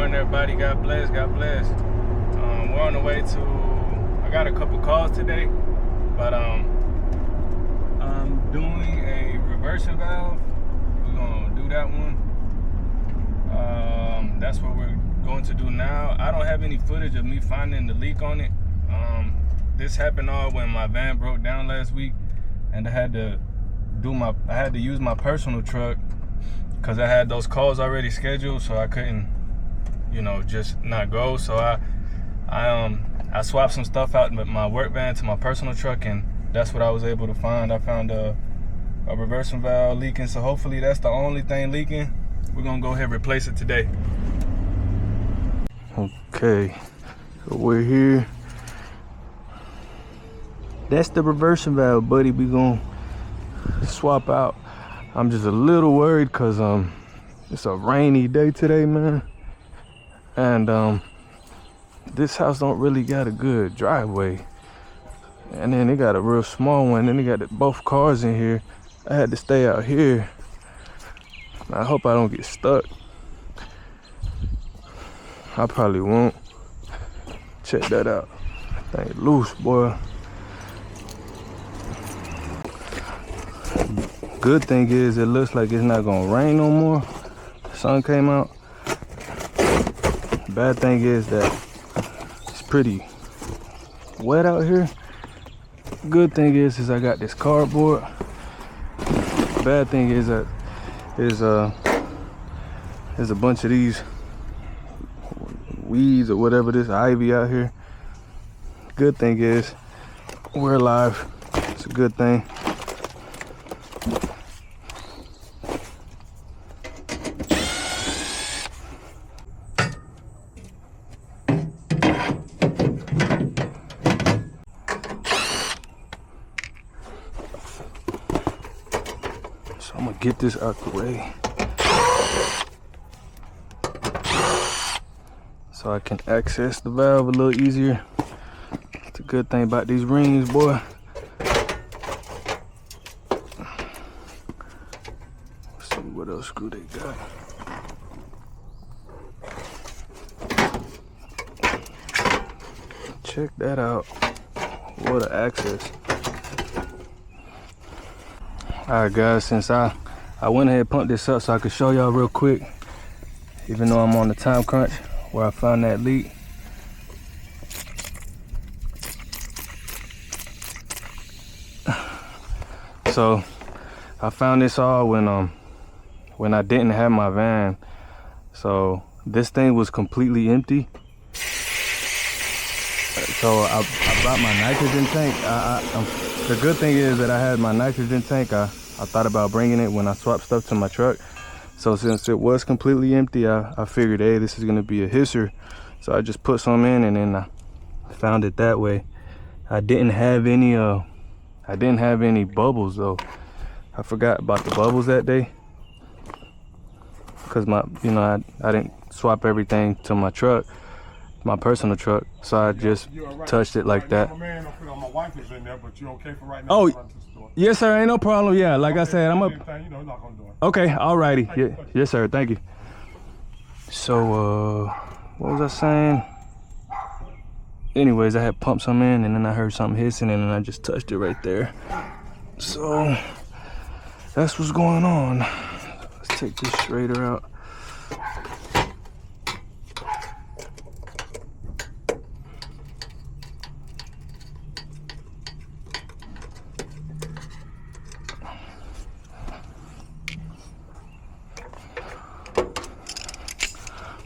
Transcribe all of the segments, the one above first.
morning, everybody. God bless. God bless. We're on the way to. I got a couple calls today, but I'm doing a reversing valve. We're gonna do that one. That's what we're going to do now. I don't have any footage of me finding the leak on it. This happened all when my van broke down last week, and I had to use my personal truck because I had those calls already scheduled, so I couldn't, just not go. So I swapped some stuff out with my work van to my personal truck, and that's what I was able to find. I found a reversing valve leaking, so hopefully that's the only thing leaking. We're gonna go ahead and replace it today. Okay, so we're here. That's the reversing valve, buddy. We gonna swap out. I'm just a little worried because it's a rainy day today, man, and this house don't really got a good driveway, and then they got a real small one, and they got both cars in here. I had to stay out here. I hope I don't get stuck. I probably won't. Check that out. That thing loose, boy. Good thing is it looks like it's not gonna rain no more. The sun came out. Bad thing is that it's pretty wet out here. Good thing is I got this cardboard. Bad thing is that there's a bunch of these weeds or whatever, this ivy out here. Good thing is we're alive. It's a good thing. So I'm gonna get this out the way so I can access the valve a little easier. It's a good thing about these rings, boy. Let's see what else screw they got. Check that out. What an access. Alright guys, since I went ahead and pumped this up so I could show y'all real quick, even though I'm on the time crunch, where I found that leak. So I found this all when I didn't have my van. So this thing was completely empty. So I brought my nitrogen tank. The good thing is that I had my nitrogen tank. I thought about bringing it when I swapped stuff to my truck. So since it was completely empty, I figured, hey, this is gonna be a hisser. So I just put some in, and then I found it that way. I didn't have any bubbles though. I forgot about the bubbles that day because I didn't swap everything to my truck, my personal truck. So I just touched it like that. My wife is in there, but you okay for right now? Oh, yes, sir. Ain't no problem. Yeah, like I said, I'm up. Okay, alrighty. Yeah, yes, sir. Thank you. So, what was I saying? Anyways, I had pumped some in, and then I heard something hissing, and then I just touched it right there. So, that's what's going on. Let's take this straighter out.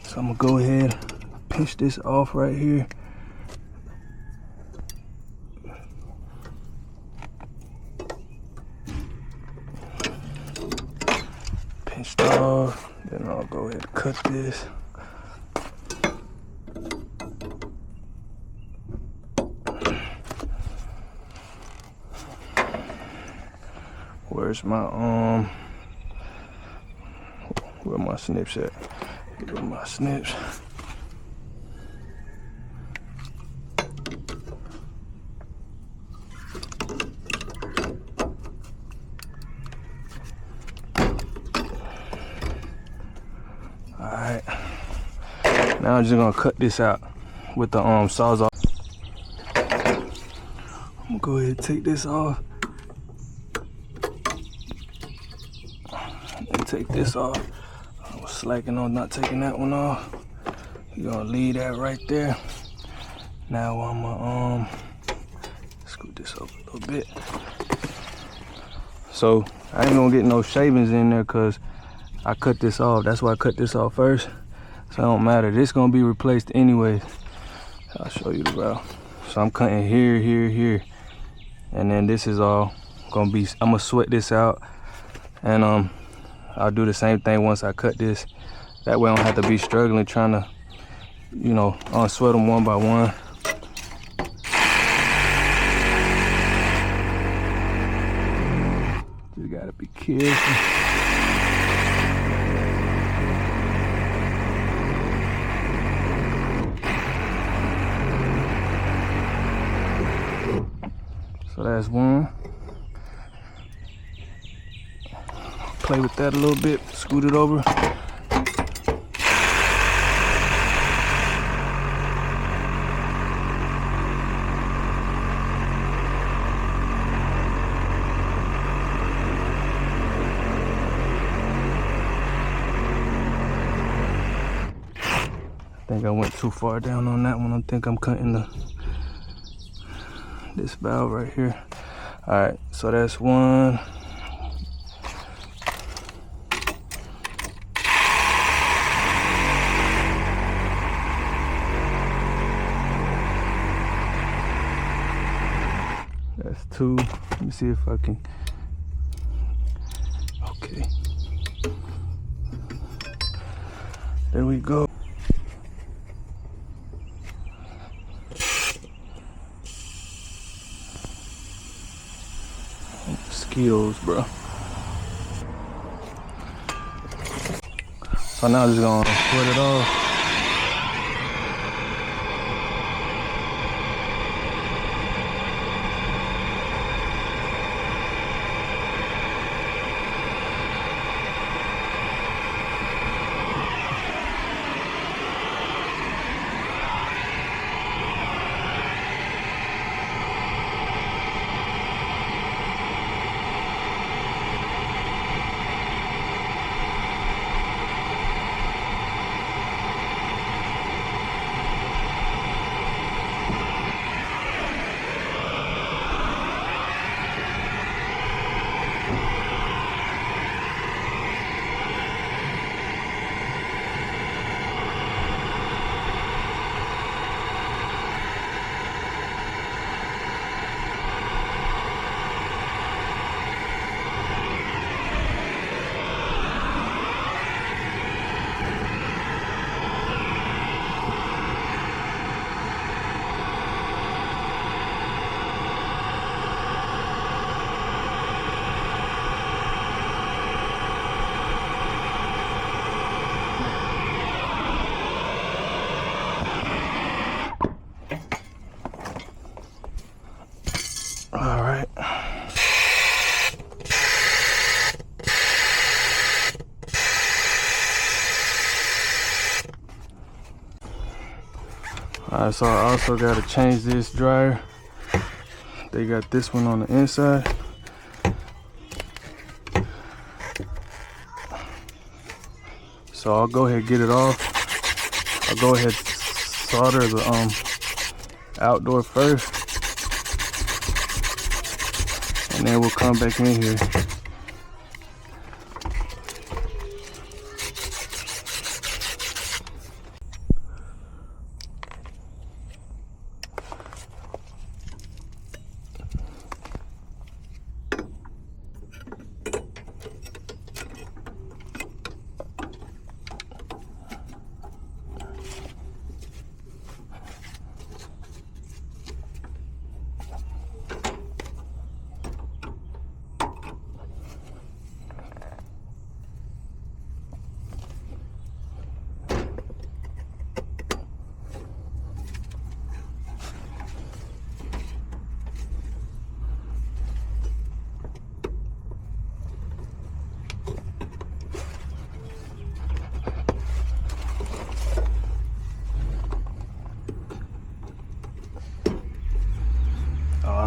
So I'm gonna go ahead, pinch this off right here. Pinched off, then I'll go ahead and cut this. Where's my where my snips at? Get rid of my snips. Alright. Now I'm just gonna cut this out with the Sawzall. I'm gonna go ahead and take this off. And take this off. I was slacking on not taking that one off. You're gonna leave that right there. Now I'm gonna scoot this up a little bit. So I ain't gonna get no shavings in there because I cut this off. That's why I cut this off first. So it don't matter. This gonna be replaced anyways. I'll show you the route. So I'm cutting here, here, here. And then this is all gonna be, I'm gonna sweat this out. And I'll do the same thing once I cut this. That way I don't have to be struggling trying to, you know, unsweat them one by one. You gotta be careful. So that's one. Play with that a little bit, scoot it over. I think I went too far down on that one. I think I'm cutting this valve right here. All right, so that's one. That's two. Let me see if I can. Okay. There we go. Mosquitoes, bro. So now I'm just gonna put it off. All right. Alright, so I also got to change this dryer. They got this one on the inside. So I'll go ahead and get it off. I'll go ahead and solder the outdoor first. And then we'll come back in here.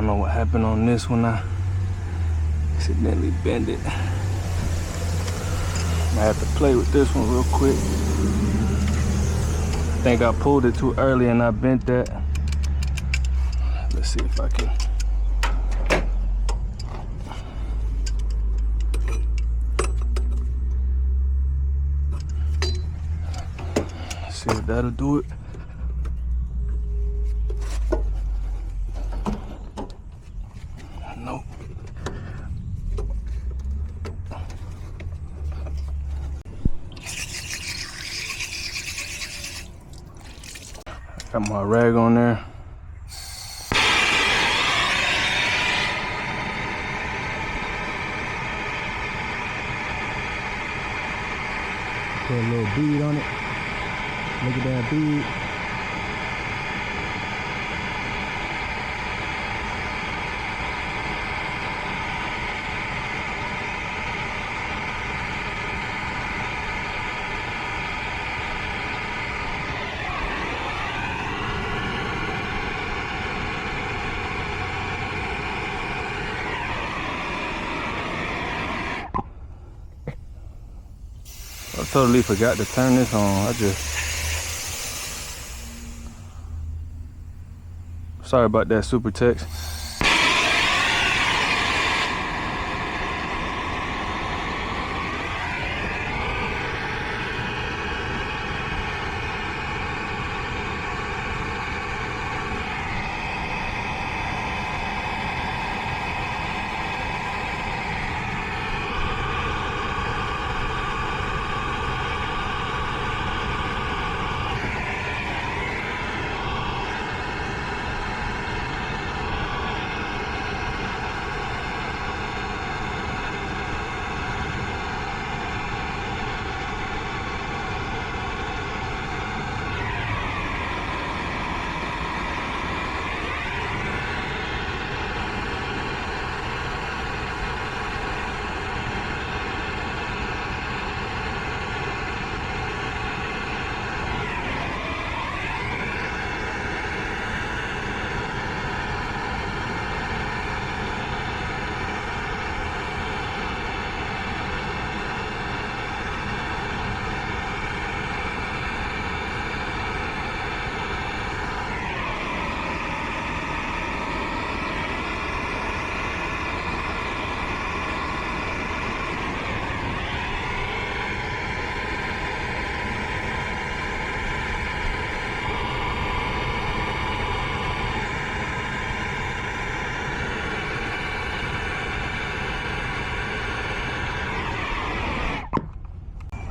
don't know what happened on this when I accidentally bend it. I have to play with this one real quick. I think I pulled it too early and I bent that. Let's see if I can. See if that'll do it. Nope. Got my rag on there. Put a little bead on it. Look at that bead. I totally forgot to turn this on. Sorry about that, super text.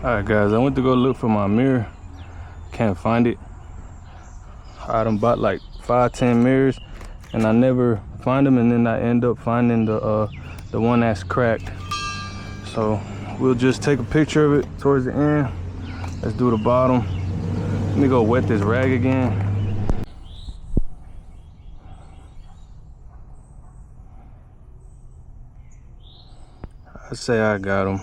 Alright guys, I went to go look for my mirror. Can't find it. I done bought like 5-10 mirrors and I never find them, and then I end up finding the one that's cracked. So we'll just take a picture of it towards the end. Let's do the bottom. Let me go wet this rag again. I say I got them.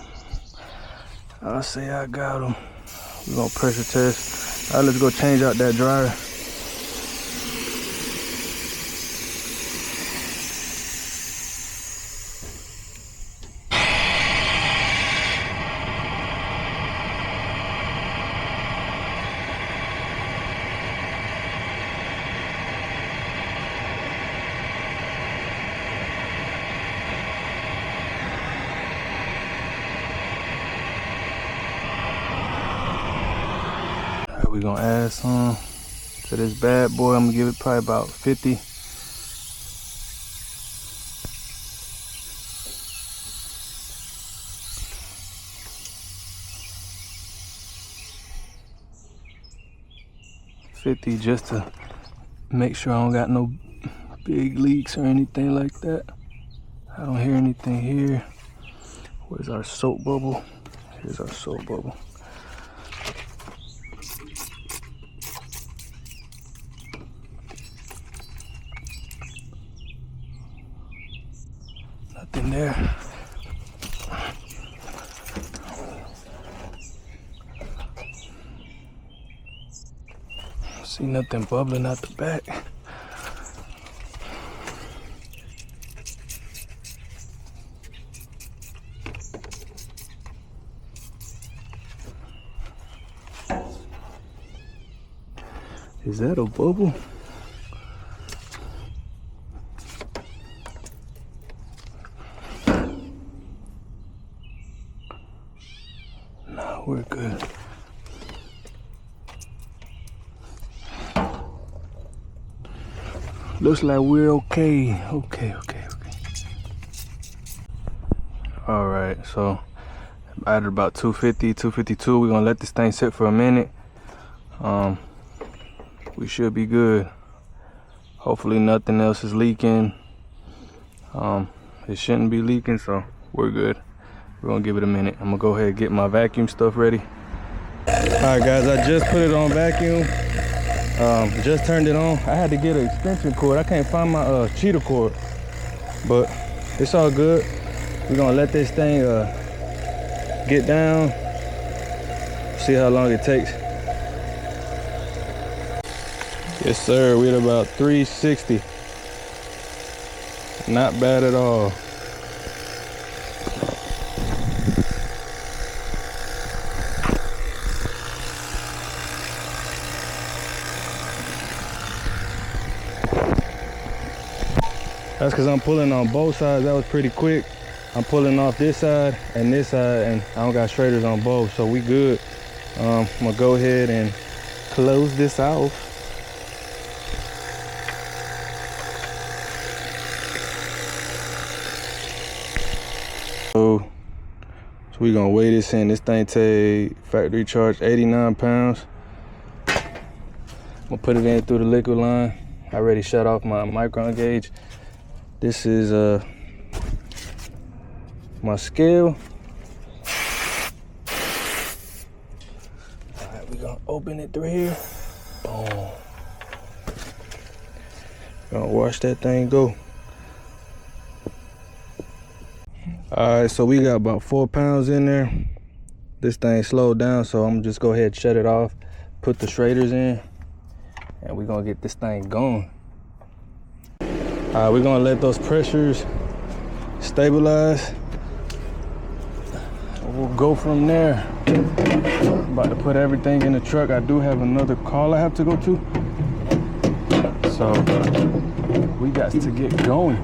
I say I got them. We're gonna pressure test. All right, let's go change out that dryer. We're gonna add some to this bad boy. I'm gonna give it probably about 50. Just to make sure I don't got no big leaks or anything like that. I don't hear anything here. Where's our soap bubble? Here's our soap bubble. Nothing there. See nothing bubbling out the back. Is that a bubble? No, we're good. Looks like we're okay. Okay. All right, so at about 250, 252, we're gonna let this thing sit for a minute. We should be good. Hopefully nothing else is leaking. It shouldn't be leaking, so we're good. We're gonna give it a minute. I'm gonna go ahead and get my vacuum stuff ready. All right, guys, I just put it on vacuum. Just turned it on. I had to get an extension cord. I can't find my cheetah cord, but it's all good. We're gonna let this thing get down, see how long it takes. Yes, sir, we're at about 360. Not bad at all. That's because I'm pulling on both sides. That was pretty quick. I'm pulling off this side, and I don't got straighters on both, so we good. I'm gonna go ahead and close this off. So we gonna weigh this in. This thing take factory charge 89 pounds. I'm gonna put it in through the liquid line. I already shut off my micron gauge. This is my scale. All right, we're gonna open it through here. Boom. Gonna watch that thing go. All right, so we got about 4 pounds in there. This thing slowed down, so I'm just go ahead and shut it off, put the straighters in, and we're gonna get this thing going. All right, we're gonna let those pressures stabilize. We'll go from there. I'm about to put everything in the truck. I do have another call I have to go to, so we got to get going.